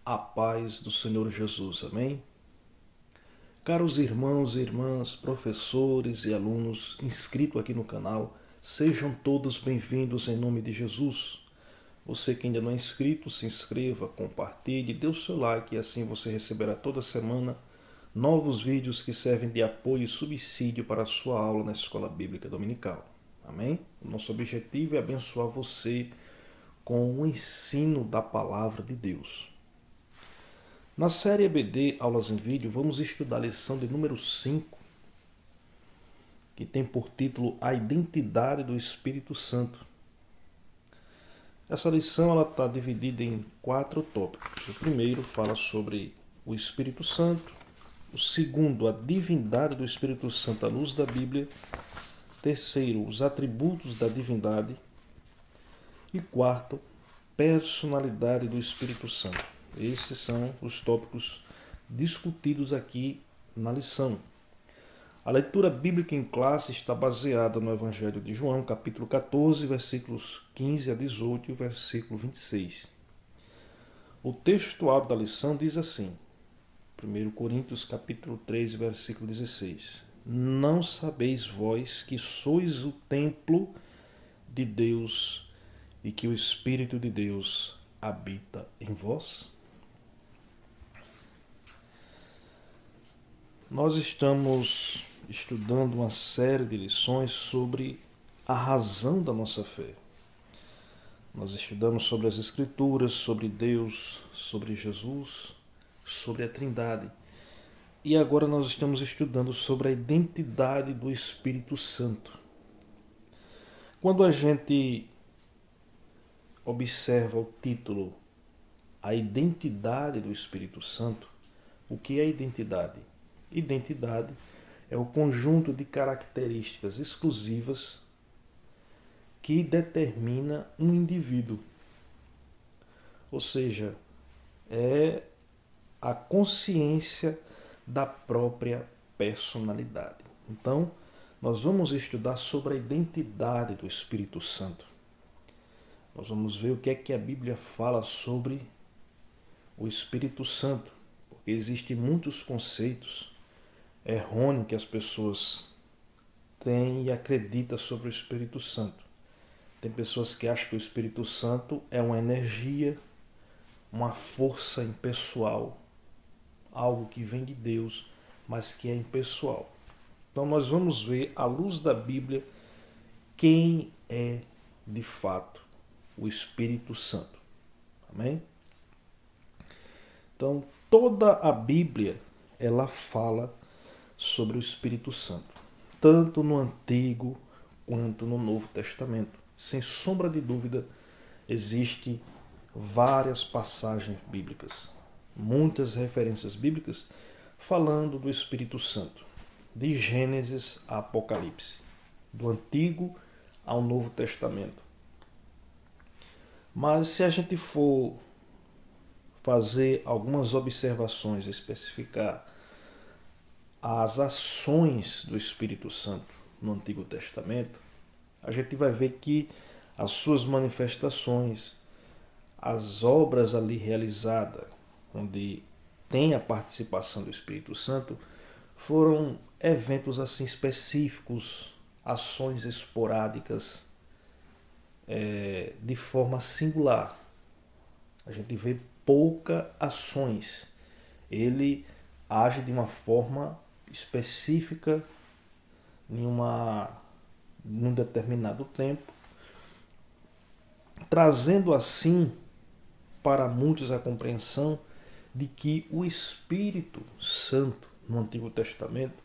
A paz do Senhor Jesus, amém? Caros irmãos e irmãs, professores e alunos inscritos aqui no canal, sejam todos bem-vindos em nome de Jesus. Você que ainda não é inscrito, se inscreva, compartilhe, dê o seu like e assim você receberá toda semana novos vídeos que servem de apoio e subsídio para a sua aula na Escola Bíblica Dominical. Amém? O nosso objetivo é abençoar você com o ensino da Palavra de Deus. Na série EBD Aulas em Vídeo, vamos estudar a lição de número 5, que tem por título A Identidade do Espírito Santo. Essa lição está dividida em 4 tópicos. O primeiro fala sobre o Espírito Santo. O segundo, a divindade do Espírito Santo à luz da Bíblia. Terceiro, os atributos da divindade. E quarto, personalidade do Espírito Santo. Esses são os tópicos discutidos aqui na lição. A leitura bíblica em classe está baseada no Evangelho de João, capítulo 14, versículos 15 a 18 e o versículo 26. O textual da lição diz assim, 1 Coríntios capítulo 3, versículo 16. Não sabeis vós que sois o templo de Deus e que o Espírito de Deus habita em vós? Nós estamos estudando uma série de lições sobre a razão da nossa fé. Nós estudamos sobre as Escrituras, sobre Deus, sobre Jesus, sobre a Trindade. E agora nós estamos estudando sobre a identidade do Espírito Santo. Quando a gente observa o título A Identidade do Espírito Santo, o que é identidade? Identidade é o conjunto de características exclusivas que determina um indivíduo. Ou seja, é a consciência da própria personalidade. Então, nós vamos estudar sobre a identidade do Espírito Santo. Nós vamos ver o que é que a Bíblia fala sobre o Espírito Santo, porque existem muitos conceitos errôneos que as pessoas têm e acreditam sobre o Espírito Santo. Tem pessoas que acham que o Espírito Santo é uma energia, uma força impessoal, algo que vem de Deus, mas que é impessoal. Então nós vamos ver, à luz da Bíblia, quem é de fato o Espírito Santo. Amém? Então toda a Bíblia, ela fala sobre o Espírito Santo, tanto no Antigo quanto no Novo Testamento. Sem sombra de dúvida, existem várias passagens bíblicas, muitas referências bíblicas falando do Espírito Santo, de Gênesis a Apocalipse, do Antigo ao Novo Testamento. Mas se a gente for fazer algumas observações, especificar as ações do Espírito Santo no Antigo Testamento, a gente vai ver que as suas manifestações, as obras ali realizadas, onde tem a participação do Espírito Santo, foram eventos assim específicos, ações esporádicas, de forma singular. A gente vê poucas ações. Ele age de uma forma específica num determinado tempo, trazendo assim para muitos a compreensão de que o Espírito Santo no Antigo Testamento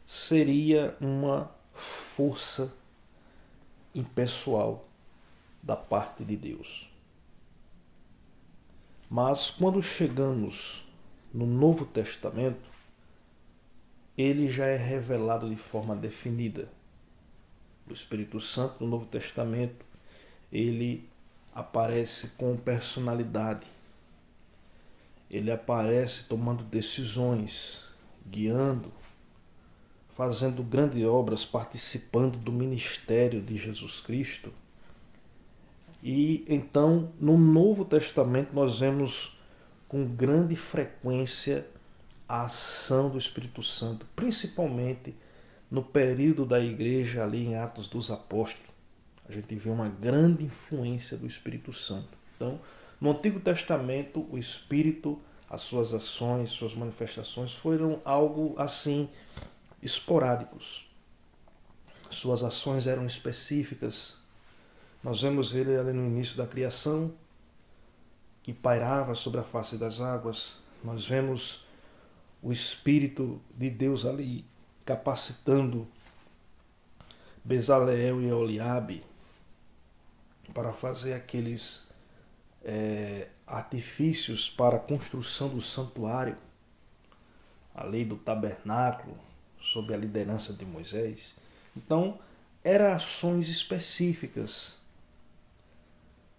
seria uma força impessoal da parte de Deus. Mas quando chegamos no Novo Testamento, ele já é revelado de forma definida. O Espírito Santo no Novo Testamento, ele aparece com personalidade. Ele aparece tomando decisões, guiando, fazendo grandes obras, participando do ministério de Jesus Cristo. E então, no Novo Testamento, nós vemos com grande frequência a ação do Espírito Santo, principalmente no período da igreja ali em Atos dos Apóstolos. A gente vê uma grande influência do Espírito Santo. Então, no Antigo Testamento, o Espírito, as suas ações, suas manifestações foram algo assim esporádicos. Suas ações eram específicas. Nós vemos ele ali no início da criação, que pairava sobre a face das águas. Nós vemos o Espírito de Deus ali capacitando Bezaleel e Oliabe para fazer aqueles artifícios para a construção do santuário, a lei do tabernáculo, sob a liderança de Moisés. Então, eram ações específicas.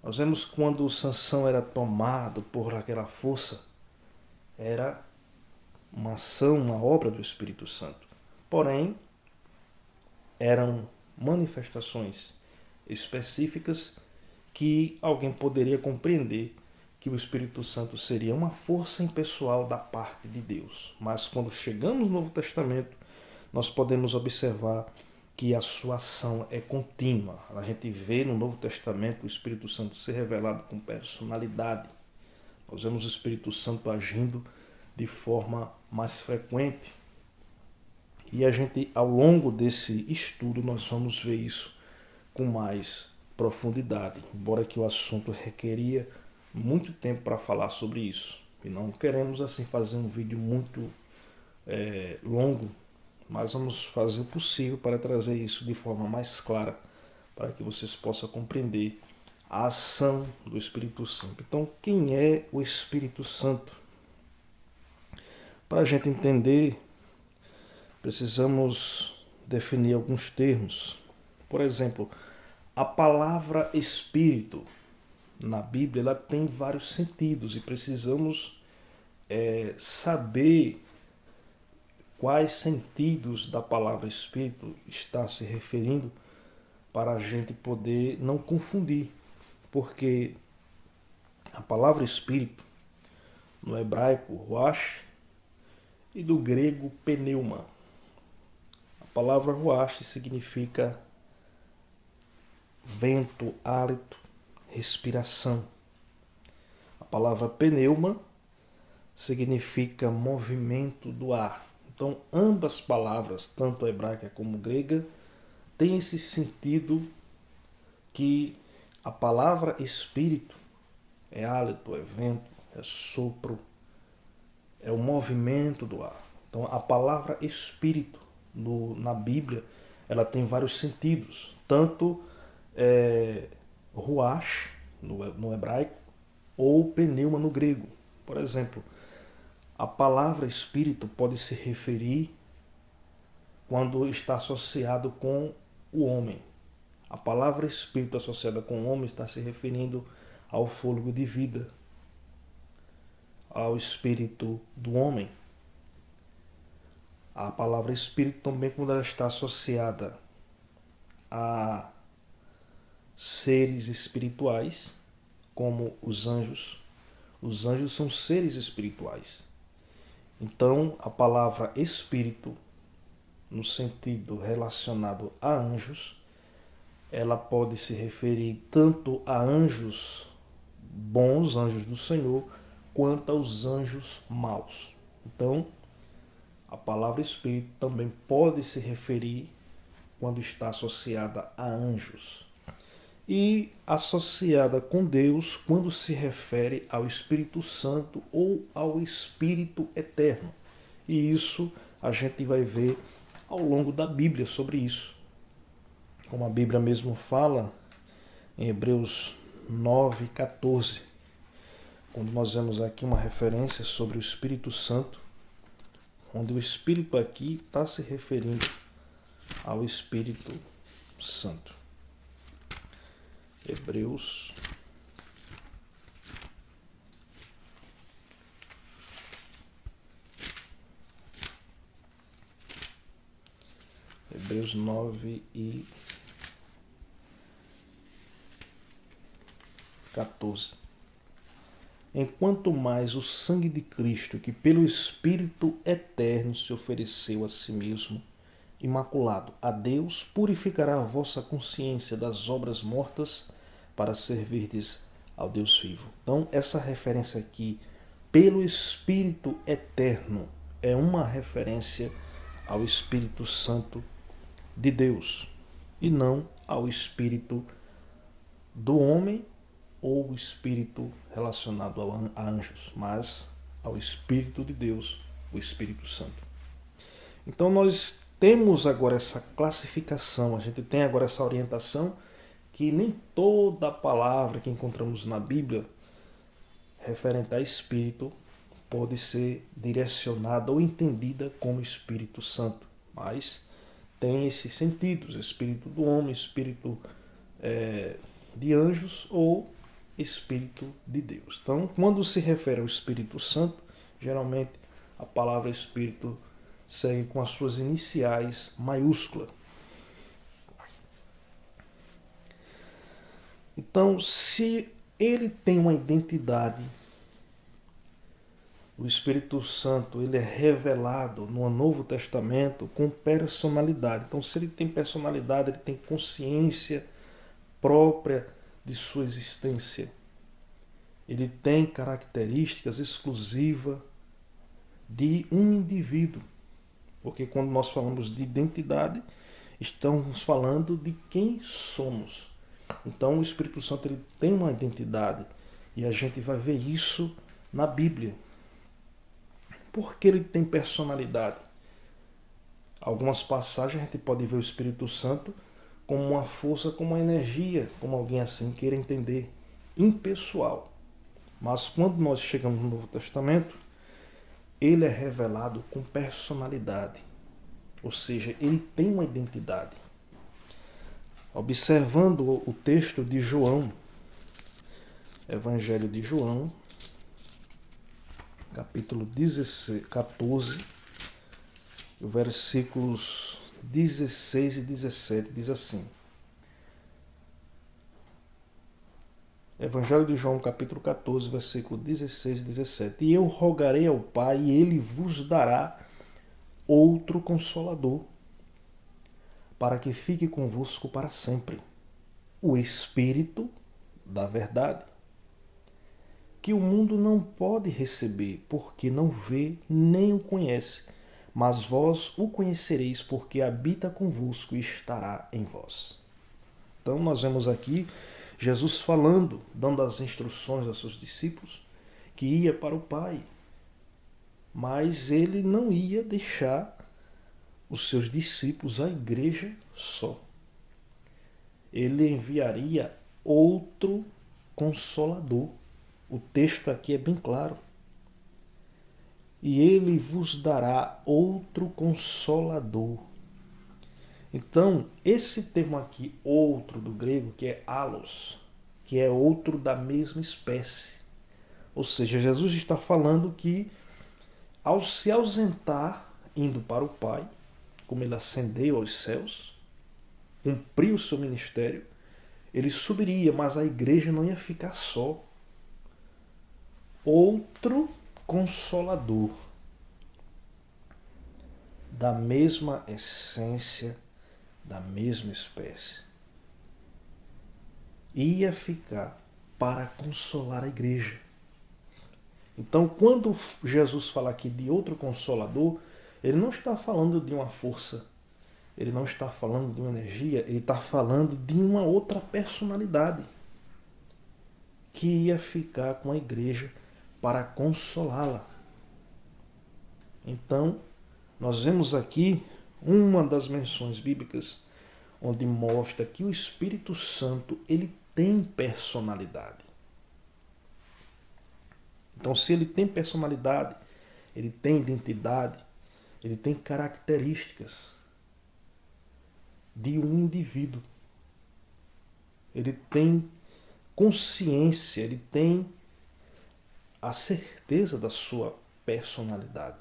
Nós vemos quando Sansão era tomado por aquela força, era uma ação, uma obra do Espírito Santo. Porém, eram manifestações específicas que alguém poderia compreender que o Espírito Santo seria uma força impessoal da parte de Deus. Mas quando chegamos no Novo Testamento, nós podemos observar que a sua ação é contínua. A gente vê no Novo Testamento o Espírito Santo ser revelado com personalidade. Nós vemos o Espírito Santo agindo de forma mais frequente. E a gente, ao longo desse estudo, nós vamos ver isso com mais profundidade, embora que o assunto requeria muito tempo para falar sobre isso. E não queremos assim fazer um vídeo muito longo, mas vamos fazer o possível para trazer isso de forma mais clara, para que vocês possam compreender a ação do Espírito Santo. Então, quem é o Espírito Santo? Para a gente entender, precisamos definir alguns termos. Por exemplo, a palavra Espírito na Bíblia ela tem vários sentidos e precisamos saber quais sentidos da palavra Espírito está se referindo para a gente poder não confundir. Porque a palavra Espírito, no hebraico, ruach, e do grego, pneuma. A palavra ruach significa vento, hálito, respiração. A palavra pneuma significa movimento do ar. Então, ambas palavras, tanto a hebraica como a grega, têm esse sentido que a palavra espírito é hálito, é vento, é sopro, é o movimento do ar. Então, a palavra espírito na Bíblia, ela tem vários sentidos. Tanto ruach no hebraico ou pneuma no grego. Por exemplo, a palavra espírito pode se referir quando está associado com o homem. A palavra espírito associada com o homem está se referindo ao fôlego de vida, ao espírito do homem. A palavra espírito também, quando ela está associada a seres espirituais, como os anjos. Os anjos são seres espirituais. Então, a palavra espírito, no sentido relacionado a anjos, ela pode se referir tanto a anjos bons, anjos do Senhor, quanto aos anjos maus. Então, a palavra espírito também pode se referir quando está associada a anjos. E associada com Deus quando se refere ao Espírito Santo ou ao Espírito Eterno. E isso a gente vai ver ao longo da Bíblia sobre isso. Como a Bíblia mesmo fala em Hebreus 9:14, quando nós vemos aqui uma referência sobre o Espírito Santo, onde o Espírito aqui está se referindo ao Espírito Santo. Hebreus 9:14. enquanto mais o sangue de Cristo, que pelo Espírito eterno se ofereceu a si mesmo, imaculado a Deus, purificará a vossa consciência das obras mortas para servirdes ao Deus vivo. Então, essa referência aqui, pelo Espírito eterno, é uma referência ao Espírito Santo de Deus e não ao Espírito do homem ou o Espírito relacionado a anjos, mas ao Espírito de Deus, o Espírito Santo. Então nós temos agora essa classificação, a gente tem agora essa orientação que nem toda a palavra que encontramos na Bíblia referente a Espírito pode ser direcionada ou entendida como Espírito Santo, mas tem esses sentidos, Espírito do homem, Espírito de anjos ou Espírito de Deus. Então, quando se refere ao Espírito Santo, geralmente a palavra Espírito segue com as suas iniciais maiúsculas. Então, se ele tem uma identidade, o Espírito Santo ele é revelado no Novo Testamento com personalidade. Então, se ele tem personalidade, ele tem consciência própria de sua existência. Ele tem características exclusivas de um indivíduo. Porque quando nós falamos de identidade, estamos falando de quem somos. Então o Espírito Santo ele tem uma identidade e a gente vai ver isso na Bíblia. Por que ele tem personalidade? Algumas passagens a gente pode ver o Espírito Santo como uma força, como uma energia, como alguém assim queira entender, impessoal. Mas quando nós chegamos no Novo Testamento, ele é revelado com personalidade, ou seja, ele tem uma identidade. Observando o texto de João, Evangelho de João, capítulo 14, versículos 16 e 17, diz assim. Evangelho de João, capítulo 14, versículo 16 e 17. E eu rogarei ao Pai, e ele vos dará outro Consolador, para que fique convosco para sempre, o Espírito da verdade, que o mundo não pode receber, porque não vê nem o conhece, mas vós o conhecereis, porque habita convosco e estará em vós. Então nós vemos aqui Jesus falando, dando as instruções aos seus discípulos, que ia para o Pai, mas ele não ia deixar os seus discípulos, a igreja, só. Ele enviaria outro Consolador. O texto aqui é bem claro. E ele vos dará outro Consolador. Então, esse termo aqui, outro, do grego, que é allos, que é outro da mesma espécie. Ou seja, Jesus está falando que, ao se ausentar, indo para o Pai, como ele ascendeu aos céus, cumpriu o seu ministério, ele subiria, mas a igreja não ia ficar só. Outro Consolador, da mesma essência, da mesma espécie, ia ficar para consolar a igreja. Então, quando Jesus fala aqui de outro Consolador, ele não está falando de uma força, ele não está falando de uma energia, ele está falando de uma outra personalidade que ia ficar com a igreja para consolá-la. Então, nós vemos aqui uma das menções bíblicas onde mostra que o Espírito Santo ele tem personalidade. Então, se ele tem personalidade, ele tem identidade, ele tem características de um indivíduo. Ele tem consciência, ele tem a certeza da sua personalidade.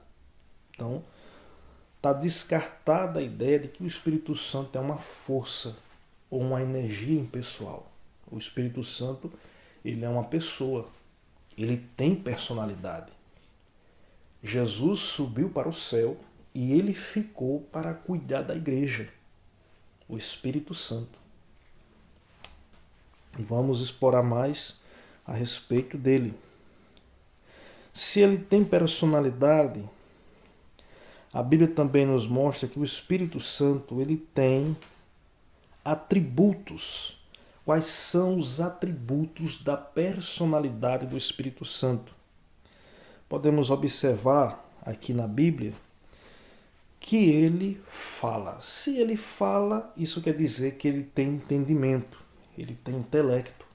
Então, está descartada a ideia de que o Espírito Santo é uma força ou uma energia impessoal. O Espírito Santo ele é uma pessoa. ele tem personalidade. Jesus subiu para o céu e ele ficou para cuidar da igreja, o Espírito Santo. Vamos explorar mais a respeito dele. Se ele tem personalidade, a Bíblia também nos mostra que o Espírito Santo ele tem atributos. Quais são os atributos da personalidade do Espírito Santo? Podemos observar aqui na Bíblia que ele fala. Se ele fala, isso quer dizer que ele tem entendimento, ele tem intelecto.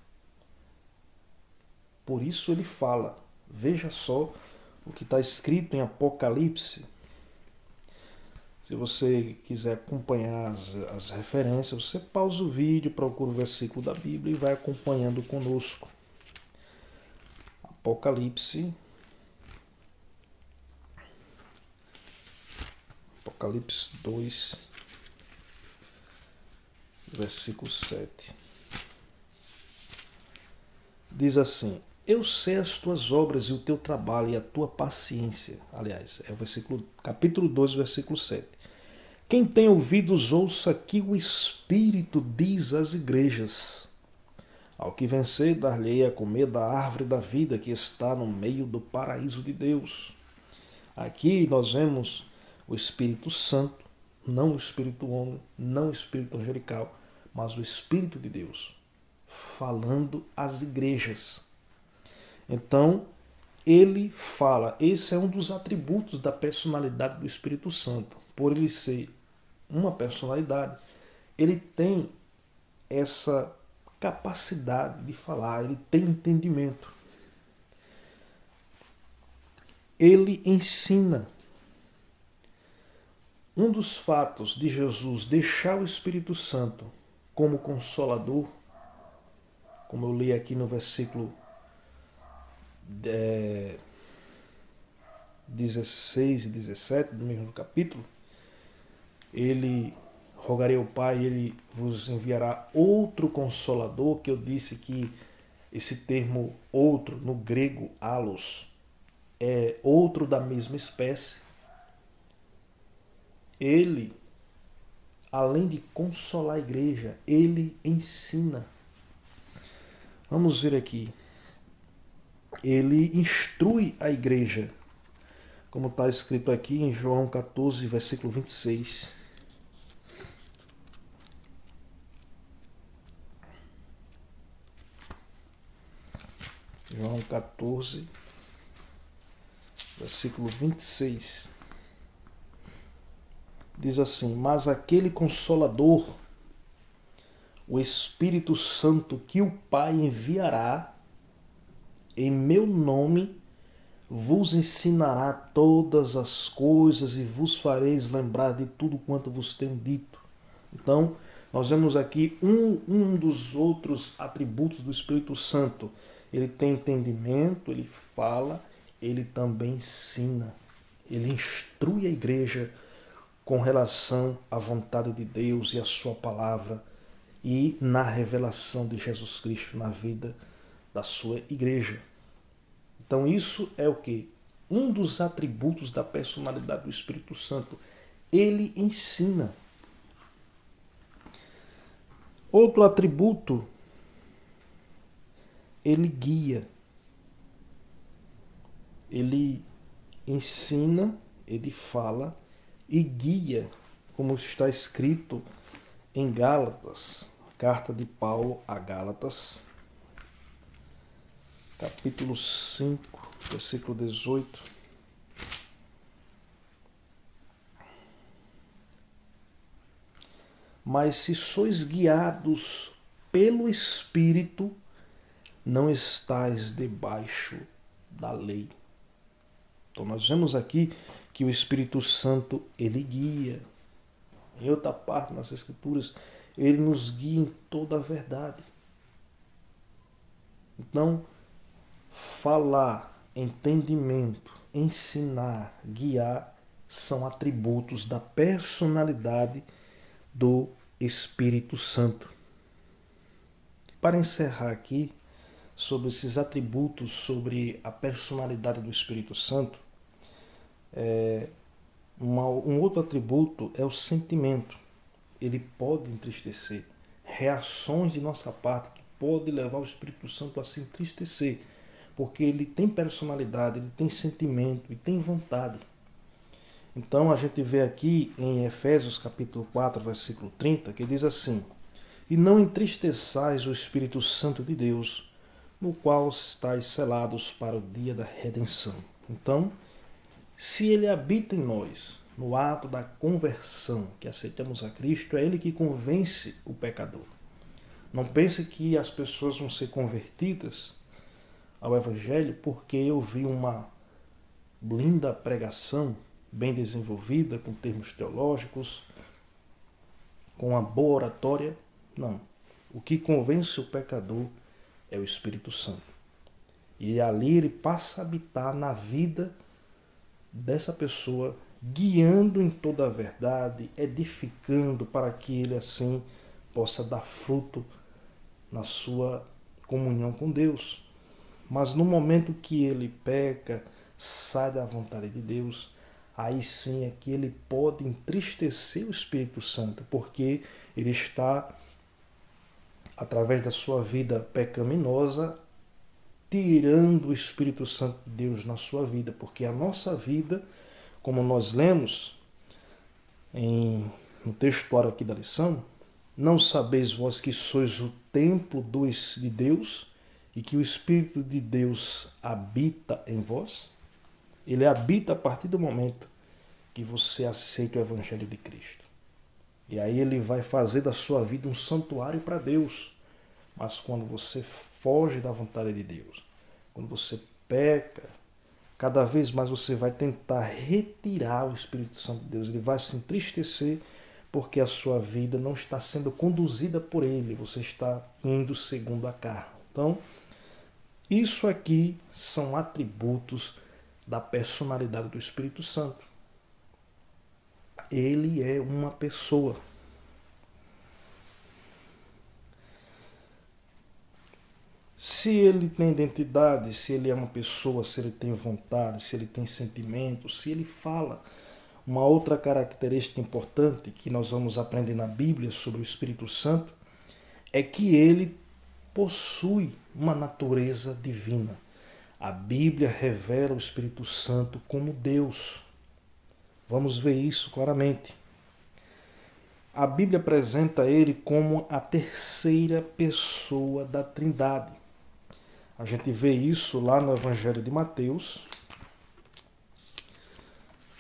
Por isso ele fala. Veja só o que está escrito em Apocalipse. Se você quiser acompanhar as referências, você pausa o vídeo, procura o versículo da Bíblia e vai acompanhando conosco. Apocalipse 2, versículo 7. Diz assim: eu sei as tuas obras e o teu trabalho e a tua paciência. Aliás, é o capítulo 2, versículo 7. Quem tem ouvidos, ouça que o Espírito diz às igrejas. Ao que vencer, dar-lhe a comer da árvore da vida que está no meio do paraíso de Deus. Aqui nós vemos o Espírito Santo, não o Espírito homem, não o Espírito angelical, mas o Espírito de Deus, falando às igrejas. Então, ele fala, esse é um dos atributos da personalidade do Espírito Santo. Por ele ser uma personalidade, ele tem essa capacidade de falar, ele tem entendimento. Ele ensina. Um dos fatos de Jesus deixar o Espírito Santo como consolador, como eu li aqui no versículo 16 e 17 do mesmo capítulo, ele rogarei ao Pai, ele vos enviará outro consolador, que eu disse que esse termo outro, no grego, allos, é outro da mesma espécie. Ele, além de consolar a igreja, ele ensina. Vamos ver aqui. Ele instrui a igreja, como está escrito aqui em João 14, versículo 26. João 14, versículo 26. Diz assim: mas aquele Consolador, o Espírito Santo, que o Pai enviará em meu nome, vos ensinará todas as coisas e vos fareis lembrar de tudo quanto vos tenho dito. Então, nós vemos aqui um dos outros atributos do Espírito Santo. Ele tem entendimento, ele fala, ele também ensina. Ele instrui a igreja com relação à vontade de Deus e à sua palavra e na revelação de Jesus Cristo na vida da sua igreja. Então isso é o quê? Um dos atributos da personalidade do Espírito Santo. Ele ensina. Outro atributo, ele guia. Ele ensina, ele fala e guia, como está escrito em Gálatas, carta de Paulo a Gálatas, capítulo 5, versículo 18. Mas se sois guiados pelo Espírito, não estais debaixo da lei. Então nós vemos aqui que o Espírito Santo, ele guia. Em outra parte, nas Escrituras, ele nos guia em toda a verdade. Então, falar, entendimento, ensinar, guiar, são atributos da personalidade do Espírito Santo. Para encerrar aqui, sobre esses atributos, sobre a personalidade do Espírito Santo, um outro atributo é o sentimento. Ele pode entristecer. Reações de nossa parte que pode levar o Espírito Santo a se entristecer, porque ele tem personalidade, ele tem sentimento e tem vontade. Então a gente vê aqui em Efésios capítulo 4, versículo 30, que diz assim: E não entristeçais o Espírito Santo de Deus, no qual estáis selados para o dia da redenção. Então, se ele habita em nós, no ato da conversão, que aceitamos a Cristo, é ele que convence o pecador. Não pense que as pessoas vão ser convertidas ao Evangelho porque eu vi uma linda pregação, bem desenvolvida, com termos teológicos, com uma boa oratória. Não. O que convence o pecador é o Espírito Santo. E ali ele passa a habitar na vida dessa pessoa, guiando em toda a verdade, edificando para que ele assim possa dar fruto na sua comunhão com Deus. Mas no momento que ele peca, sai da vontade de Deus, aí sim é que ele pode entristecer o Espírito Santo, porque ele está, através da sua vida pecaminosa, tirando o Espírito Santo de Deus na sua vida, porque a nossa vida, como nós lemos no textuário aqui da lição, não sabeis vós que sois o templo de Deus e que o Espírito de Deus habita em vós? Ele habita a partir do momento que você aceita o Evangelho de Cristo. E aí ele vai fazer da sua vida um santuário para Deus. Mas quando você foge da vontade de Deus, quando você peca, cada vez mais você vai tentar retirar o Espírito Santo de Deus. Ele vai se entristecer porque a sua vida não está sendo conduzida por ele. Você está indo segundo a carne. Então, isso aqui são atributos da personalidade do Espírito Santo. Ele é uma pessoa. Se ele tem identidade, se ele é uma pessoa, se ele tem vontade, se ele tem sentimento, se ele fala. Uma outra característica importante que nós vamos aprender na Bíblia sobre o Espírito Santo é que ele possui uma natureza divina. A Bíblia revela o Espírito Santo como Deus. Vamos ver isso claramente. A Bíblia apresenta ele como a terceira pessoa da Trindade. A gente vê isso lá no Evangelho de Mateus.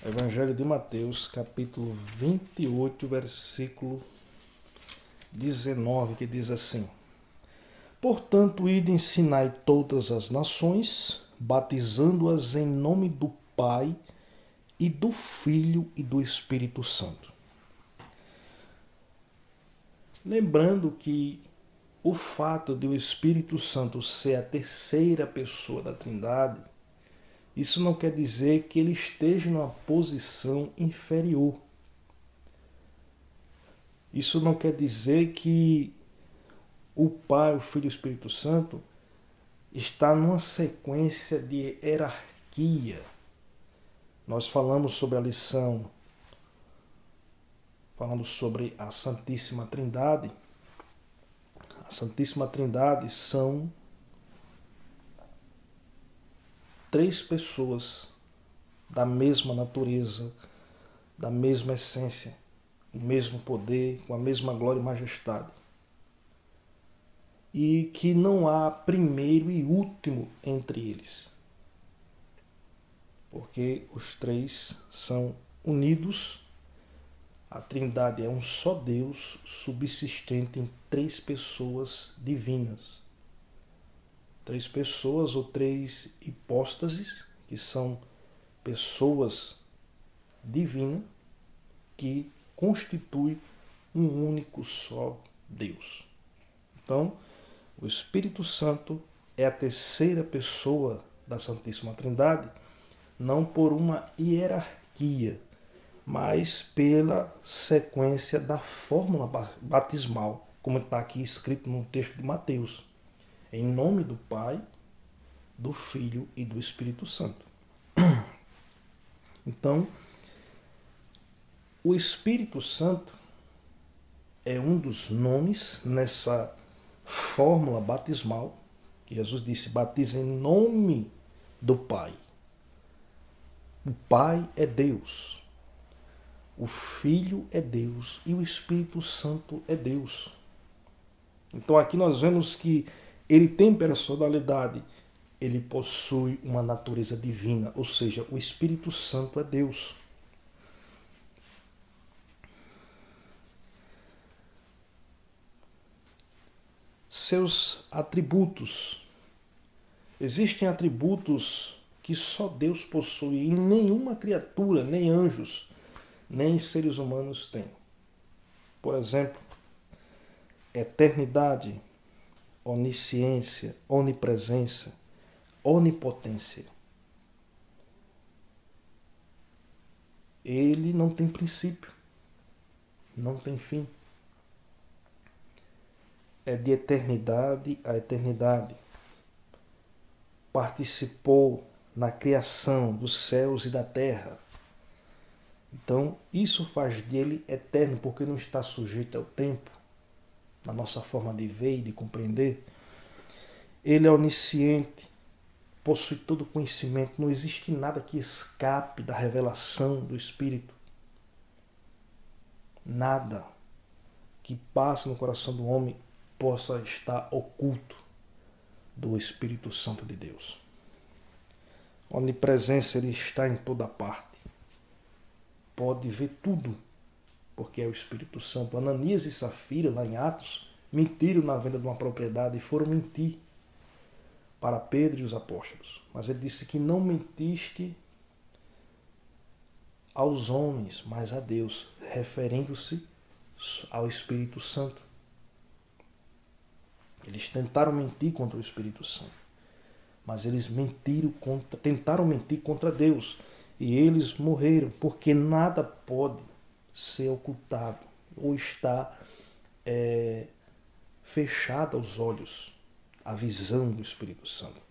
Evangelho de Mateus, capítulo 28, versículo 19, que diz assim: Portanto, ide e ensinai todas as nações, batizando-as em nome do Pai, e do Filho e do Espírito Santo. Lembrando que o fato de o Espírito Santo ser a terceira pessoa da Trindade, isso não quer dizer que ele esteja numa posição inferior. Isso não quer dizer que o Pai, o Filho e o Espírito Santo está numa sequência de hierarquia. Nós falamos sobre a lição, falando sobre a Santíssima Trindade. A Santíssima Trindade são três pessoas da mesma natureza, da mesma essência, o mesmo poder, com a mesma glória e majestade. E que não há primeiro e último entre eles. Porque os três são unidos. A Trindade é um só Deus subsistente em três pessoas divinas. Três pessoas ou três hipóstases, que são pessoas divinas, que constituem um único só Deus. Então, o Espírito Santo é a terceira pessoa da Santíssima Trindade, não por uma hierarquia, mas pela sequência da fórmula batismal, como está aqui escrito no texto de Mateus. Em nome do Pai, do Filho e do Espírito Santo. Então, o Espírito Santo é um dos nomes nessa fórmula batismal, que Jesus disse, batiza em nome do Pai. O Pai é Deus, o Filho é Deus e o Espírito Santo é Deus. Então aqui nós vemos que ele tem personalidade, ele possui uma natureza divina, ou seja, o Espírito Santo é Deus. Seus atributos. Existem atributos que só Deus possui e nenhuma criatura, nem anjos, nem seres humanos têm. Por exemplo, eternidade, onisciência, onipresença, onipotência. Ele não tem princípio, não tem fim. É de eternidade a eternidade. Participou na criação dos céus e da terra. Então, isso faz dele eterno, porque não está sujeito ao tempo, na nossa forma de ver e de compreender. Ele é onisciente, possui todo conhecimento, não existe nada que escape da revelação do Espírito. Nada que passe no coração do homem possa estar oculto do Espírito Santo de Deus. Onipresença, ele está em toda parte. Pode ver tudo, porque é o Espírito Santo. Ananias e Safira, lá em Atos, mentiram na venda de uma propriedade e foram mentir para Pedro e os apóstolos. Mas ele disse que não mentiste aos homens, mas a Deus, referindo-se ao Espírito Santo. Eles tentaram mentir contra o Espírito Santo, mas eles tentaram mentir contra Deus, e eles morreram, porque nada pode ser ocultado ou está fechado aos olhos a visão do Espírito Santo.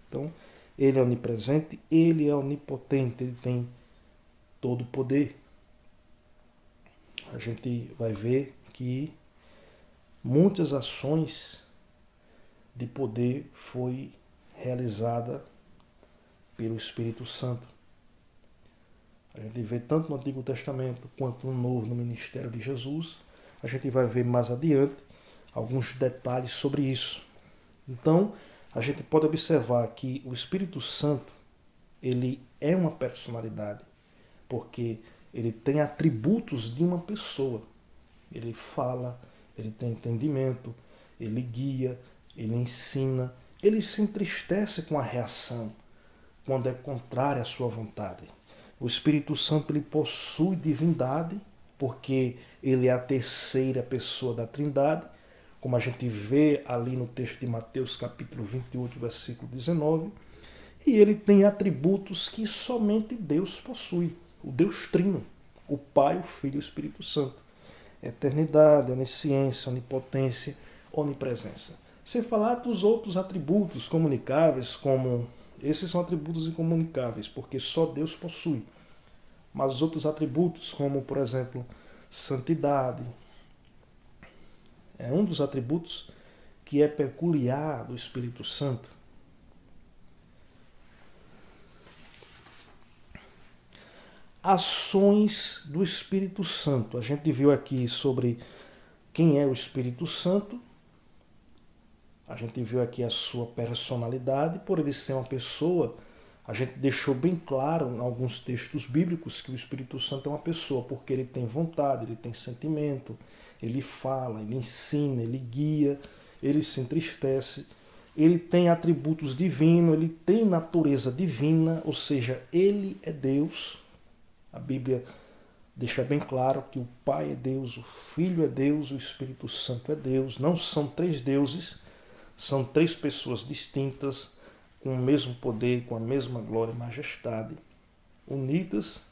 Então, ele é onipresente, ele é onipotente, ele tem todo o poder. A gente vai ver que muitas ações de poder foi realizada pelo Espírito Santo. A gente vê tanto no Antigo Testamento quanto no Novo, no ministério de Jesus. A gente vai ver mais adiante alguns detalhes sobre isso. Então, a gente pode observar que o Espírito Santo, ele é uma personalidade, porque ele tem atributos de uma pessoa. Ele fala, ele tem entendimento, ele guia, ele ensina, ele se entristece com a reação quando é contrária à sua vontade. O Espírito Santo, ele possui divindade, porque ele é a terceira pessoa da Trindade, como a gente vê ali no texto de Mateus capítulo 28, versículo 19, e ele tem atributos que somente Deus possui, o Deus Trino, o Pai, o Filho e o Espírito Santo. Eternidade, onisciência, onipotência, onipresença. Sem falar dos outros atributos comunicáveis, como esses são atributos incomunicáveis, porque só Deus possui. Mas os outros atributos, como por exemplo, santidade, é um dos atributos que é peculiar do Espírito Santo. Ações do Espírito Santo. A gente viu aqui sobre quem é o Espírito Santo. A gente viu aqui a sua personalidade. Por ele ser uma pessoa, a gente deixou bem claro em alguns textos bíblicos que o Espírito Santo é uma pessoa, porque ele tem vontade, ele tem sentimento, ele fala, ele ensina, ele guia, ele se entristece, ele tem atributos divinos, ele tem natureza divina, ou seja, ele é Deus. A Bíblia deixa bem claro que o Pai é Deus, o Filho é Deus, o Espírito Santo é Deus. Não são três deuses, são três pessoas distintas, com o mesmo poder, com a mesma glória e majestade, unidas,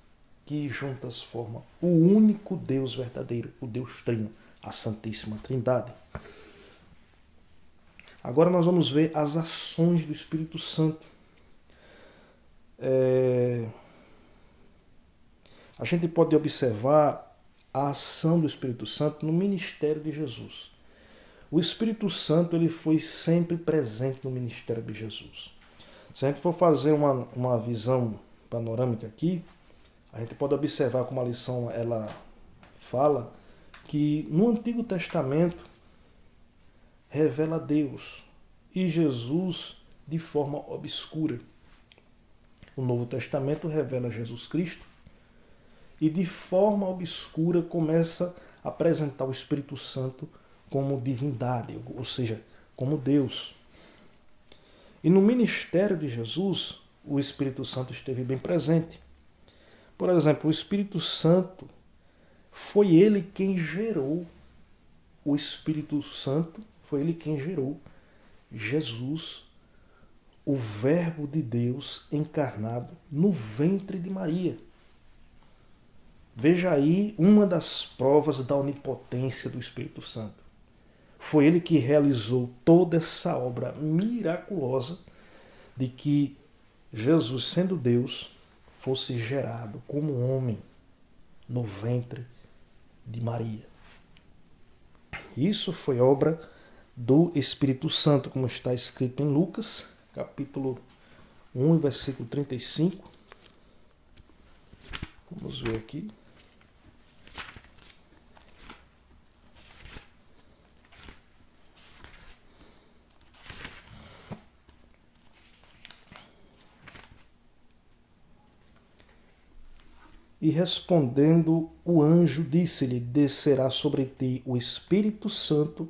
que juntas formam o único Deus verdadeiro, o Deus Trino, a Santíssima Trindade. Agora nós vamos ver as ações do Espírito Santo. A gente pode observar a ação do Espírito Santo no ministério de Jesus. O Espírito Santo ele foi sempre presente no ministério de Jesus. Se a gente for fazer uma visão panorâmica aqui, a gente pode observar como a lição ela fala que no Antigo Testamento revela Deus e Jesus de forma obscura. O Novo Testamento revela Jesus Cristo e de forma obscura começa a apresentar o Espírito Santo como divindade, ou seja, como Deus. E no ministério de Jesus, o Espírito Santo esteve bem presente. Por exemplo, o Espírito Santo foi ele quem gerou o Espírito Santo, foi ele quem gerou Jesus, o Verbo de Deus encarnado no ventre de Maria. Veja aí uma das provas da onipotência do Espírito Santo. Foi ele que realizou toda essa obra miraculosa de que Jesus, sendo Deus, fosse gerado como homem no ventre de Maria. Isso foi obra do Espírito Santo, como está escrito em Lucas, capítulo 1, versículo 35. Vamos ver aqui. E respondendo, o anjo disse-lhe: descerá sobre ti o Espírito Santo,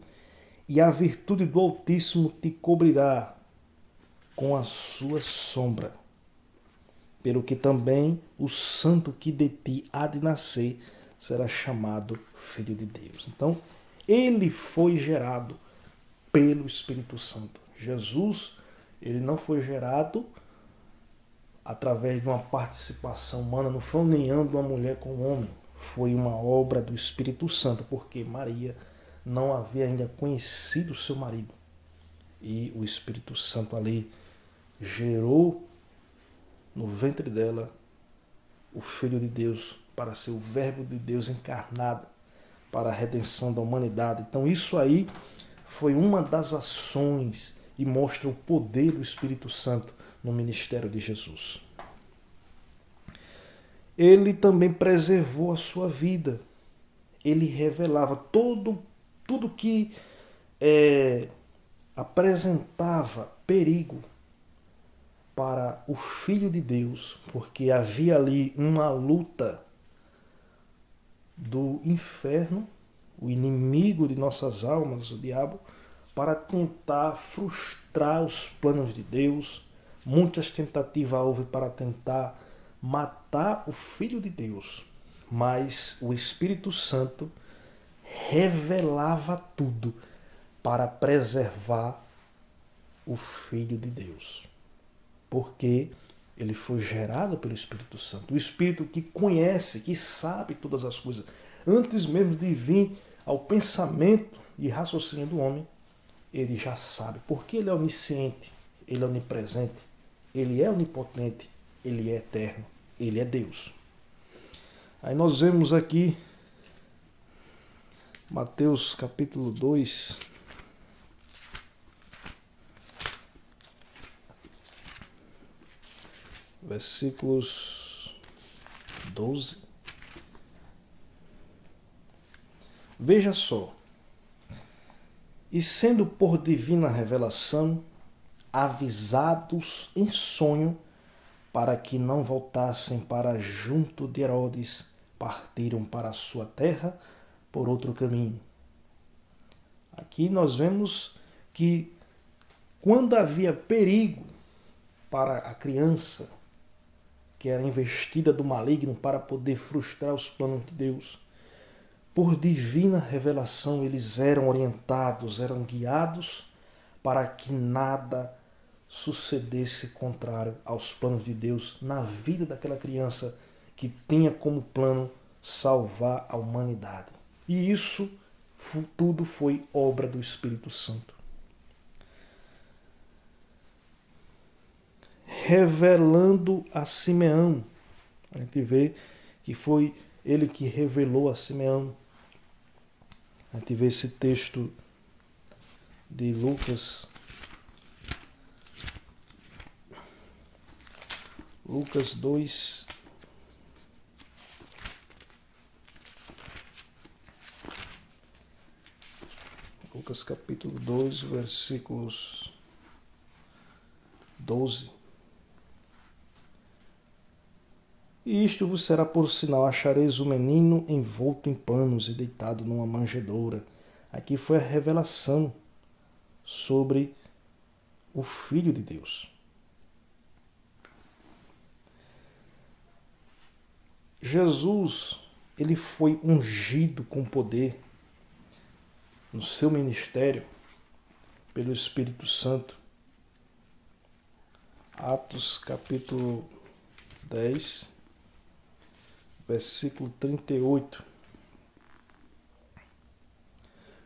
e a virtude do Altíssimo te cobrirá com a sua sombra. Pelo que também o santo que de ti há de nascer será chamado Filho de Deus. Então, ele foi gerado pelo Espírito Santo. Jesus, ele não foi gerado através de uma participação humana, não foi união de uma mulher com um homem. Foi uma obra do Espírito Santo, porque Maria não havia ainda conhecido seu marido. E o Espírito Santo ali gerou no ventre dela o Filho de Deus para ser o Verbo de Deus encarnado para a redenção da humanidade. Então isso aí foi uma das ações e mostra o poder do Espírito Santo no ministério de Jesus. Ele também preservou a sua vida. Ele revelava tudo que apresentava perigo para o Filho de Deus, porque havia ali uma luta do inferno, o inimigo de nossas almas, o diabo, para tentar frustrar os planos de Deus. Muitas tentativas houve para tentar matar o Filho de Deus, mas o Espírito Santo revelava tudo para preservar o Filho de Deus, porque ele foi gerado pelo Espírito Santo, o Espírito que conhece, que sabe todas as coisas, antes mesmo de vir ao pensamento e raciocínio do homem, ele já sabe, porque ele é onisciente, ele é onipresente, ele é onipotente, ele é eterno, ele é Deus. Aí nós vemos aqui Mateus capítulo 2, versículos 12. Veja só. E sendo por divina revelação avisados em sonho, para que não voltassem para junto de Herodes, partiram para a sua terra por outro caminho. Aqui nós vemos que quando havia perigo para a criança, que era investida do maligno para poder frustrar os planos de Deus, por divina revelação eles eram orientados, eram guiados para que nada sucedesse contrário aos planos de Deus na vida daquela criança que tinha como plano salvar a humanidade. E isso tudo foi obra do Espírito Santo. revelando a Simeão. A gente vê que foi ele que revelou a Simeão. A gente vê esse texto de Lucas 2. Lucas capítulo 2, versículos 12. E isto vos será por sinal: achareis o menino envolto em panos e deitado numa manjedoura. Aqui foi a revelação sobre o Filho de Deus. Jesus, ele foi ungido com poder no seu ministério pelo Espírito Santo. Atos capítulo 10, versículo 38.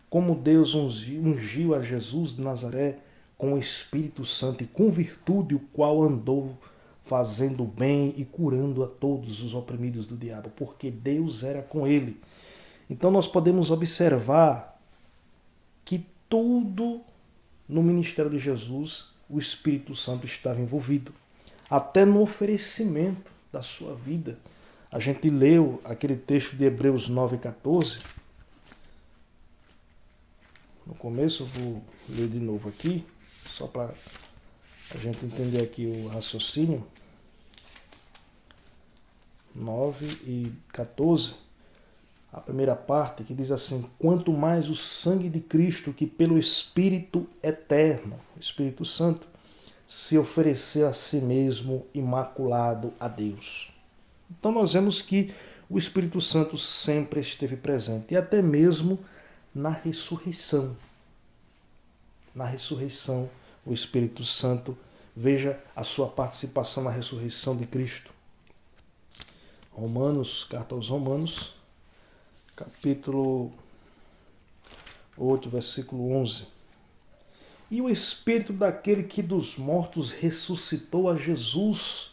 Como Deus ungiu a Jesus de Nazaré com o Espírito Santo e com virtude, o qual andou fazendo bem e curando a todos os oprimidos do diabo, porque Deus era com ele. Então nós podemos observar que tudo no ministério de Jesus, o Espírito Santo estava envolvido. Até no oferecimento da sua vida. A gente leu aquele texto de Hebreus 9,14. No começo eu vou ler de novo aqui, só para a gente entender aqui o raciocínio. 9 e 14. A primeira parte que diz assim: quanto mais o sangue de Cristo, que pelo Espírito eterno, Espírito Santo, se ofereceu a si mesmo imaculado a Deus. Então nós vemos que o Espírito Santo sempre esteve presente, e até mesmo na ressurreição. Na ressurreição, o Espírito Santo, veja a sua participação na ressurreição de Cristo. Romanos, carta aos Romanos, capítulo 8, versículo 11. E o Espírito daquele que dos mortos ressuscitou a Jesus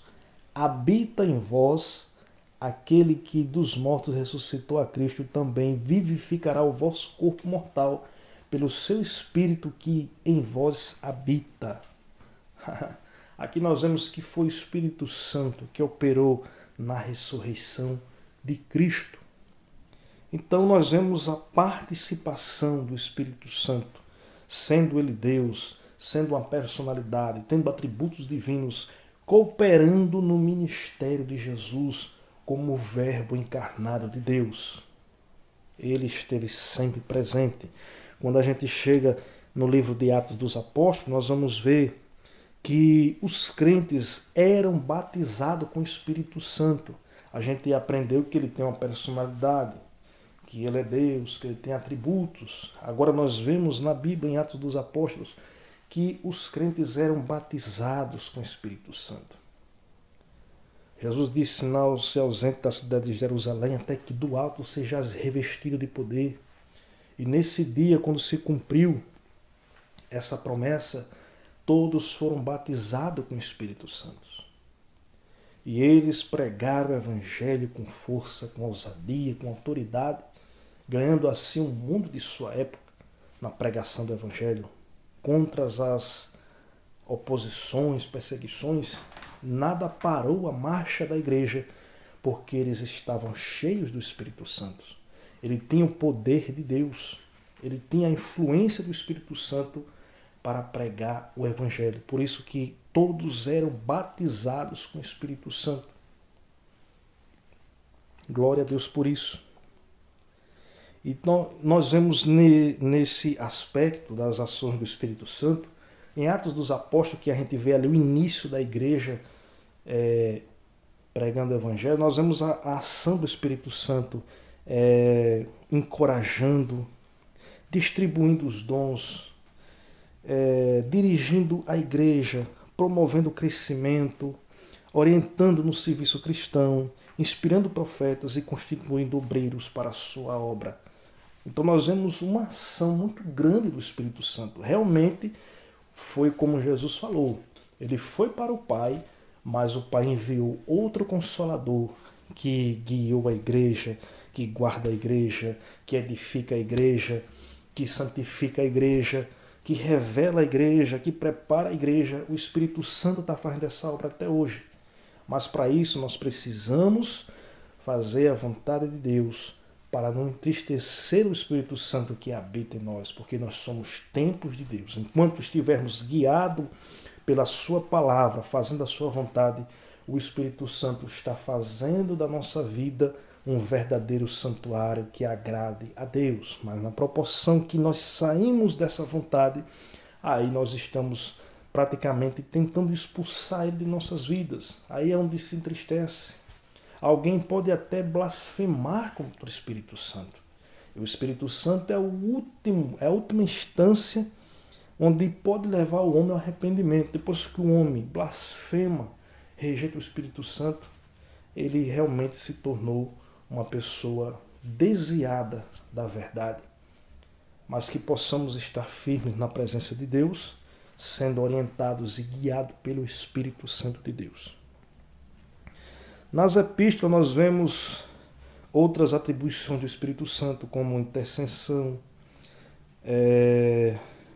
habita em vós. Aquele que dos mortos ressuscitou a Cristo também vivificará o vosso corpo mortal pelo seu Espírito que em vós habita. Aqui nós vemos que foi o Espírito Santo que operou na ressurreição de Cristo. Então nós vemos a participação do Espírito Santo, sendo ele Deus, sendo uma personalidade, tendo atributos divinos, cooperando no ministério de Jesus como o Verbo encarnado de Deus. Ele esteve sempre presente. Quando a gente chega no livro de Atos dos Apóstolos, nós vamos ver que os crentes eram batizados com o Espírito Santo. A gente aprendeu que ele tem uma personalidade, que ele é Deus, que ele tem atributos. Agora nós vemos na Bíblia, em Atos dos Apóstolos, que os crentes eram batizados com o Espírito Santo. Jesus disse: não se ausente da cidade de Jerusalém, até que do alto sejais revestido de poder. E nesse dia, quando se cumpriu essa promessa, todos foram batizados com o Espírito Santo. E eles pregaram o Evangelho com força, com ousadia, com autoridade, ganhando assim um mundo de sua época na pregação do Evangelho. Contra as oposições, perseguições, nada parou a marcha da igreja, porque eles estavam cheios do Espírito Santo. Ele tinha o poder de Deus, ele tinha a influência do Espírito Santo para pregar o Evangelho. Por isso que todos eram batizados com o Espírito Santo. Glória a Deus por isso. Então, nós vemos nesse aspecto das ações do Espírito Santo, em Atos dos Apóstolos, que a gente vê ali o início da igreja pregando o Evangelho, nós vemos a ação do Espírito Santo encorajando, distribuindo os dons, dirigindo a igreja, promovendo o crescimento, orientando no serviço cristão, inspirando profetas e constituindo obreiros para a sua obra. Então nós vemos uma ação muito grande do Espírito Santo. Realmente foi como Jesus falou. Ele foi para o Pai, mas o Pai enviou outro Consolador que guiou a igreja, que guarda a igreja, que edifica a igreja, que santifica a igreja, que revela a igreja, que prepara a igreja. O Espírito Santo está fazendo essa obra até hoje. Mas para isso nós precisamos fazer a vontade de Deus, para não entristecer o Espírito Santo que habita em nós, porque nós somos templos de Deus. Enquanto estivermos guiados pela sua palavra, fazendo a sua vontade, o Espírito Santo está fazendo da nossa vida um verdadeiro santuário que agrade a Deus. Mas na proporção que nós saímos dessa vontade, aí nós estamos praticamente tentando expulsar ele de nossas vidas. Aí é onde se entristece. Alguém pode até blasfemar contra o Espírito Santo. E o Espírito Santo é a última instância onde pode levar o homem ao arrependimento. Depois que o homem blasfema, rejeita o Espírito Santo, ele realmente se tornou uma pessoa desviada da verdade. Mas que possamos estar firmes na presença de Deus, sendo orientados e guiados pelo Espírito Santo de Deus. Nas epístolas nós vemos outras atribuições do Espírito Santo, como intercessão,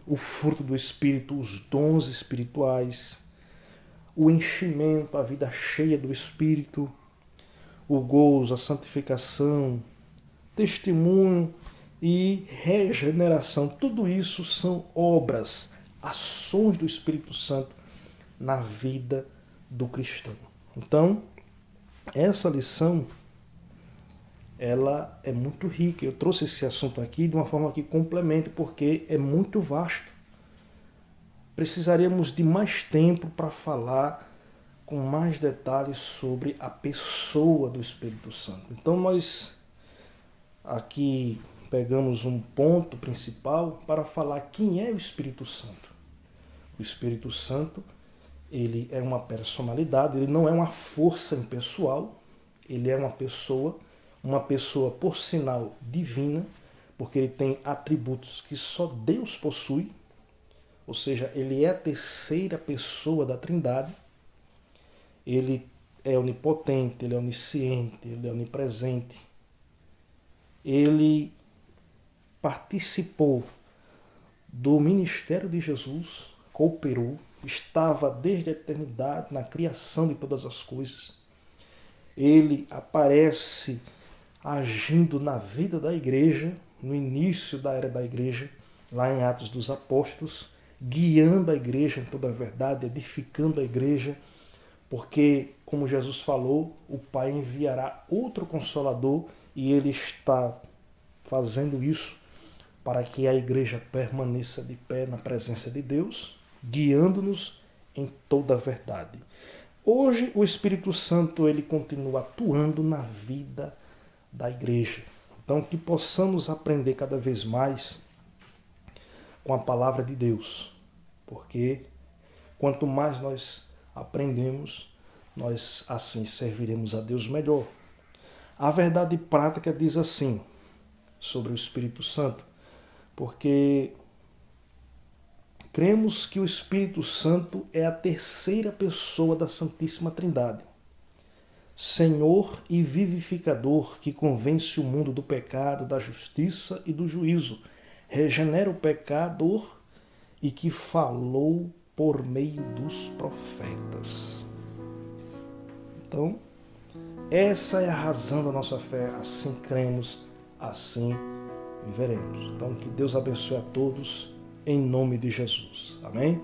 o fruto do Espírito, os dons espirituais, o enchimento, a vida cheia do Espírito, o gozo, a santificação, testemunho e regeneração. Tudo isso são obras, ações do Espírito Santo na vida do cristão. Então, essa lição, ela é muito rica. Eu trouxe esse assunto aqui de uma forma que complemente, porque é muito vasto. Precisaríamos de mais tempo para falar com mais detalhes sobre a pessoa do Espírito Santo. Então nós aqui pegamos um ponto principal para falar quem é o Espírito Santo. O Espírito Santo, ele é uma personalidade, ele não é uma força impessoal, ele é uma pessoa por sinal divina, porque ele tem atributos que só Deus possui, ou seja, ele é a terceira pessoa da Trindade. Ele é onipotente, ele é onisciente, ele é onipresente. Ele participou do ministério de Jesus, cooperou, estava desde a eternidade na criação de todas as coisas. Ele aparece agindo na vida da igreja, no início da era da igreja, lá em Atos dos Apóstolos, guiando a igreja em toda a verdade, edificando a igreja, porque, como Jesus falou, o Pai enviará outro Consolador e ele está fazendo isso para que a igreja permaneça de pé na presença de Deus, guiando-nos em toda a verdade. Hoje, o Espírito Santo ele continua atuando na vida da igreja. Então, que possamos aprender cada vez mais com a palavra de Deus, porque quanto mais nós aprendemos, nós assim serviremos a Deus melhor. A verdade prática diz assim sobre o Espírito Santo, porque cremos que o Espírito Santo é a terceira pessoa da Santíssima Trindade, Senhor e vivificador que convence o mundo do pecado, da justiça e do juízo, regenera o pecador e que falou por meio dos profetas. Então, essa é a razão da nossa fé. Assim cremos, assim viveremos. Então, que Deus abençoe a todos, em nome de Jesus. Amém?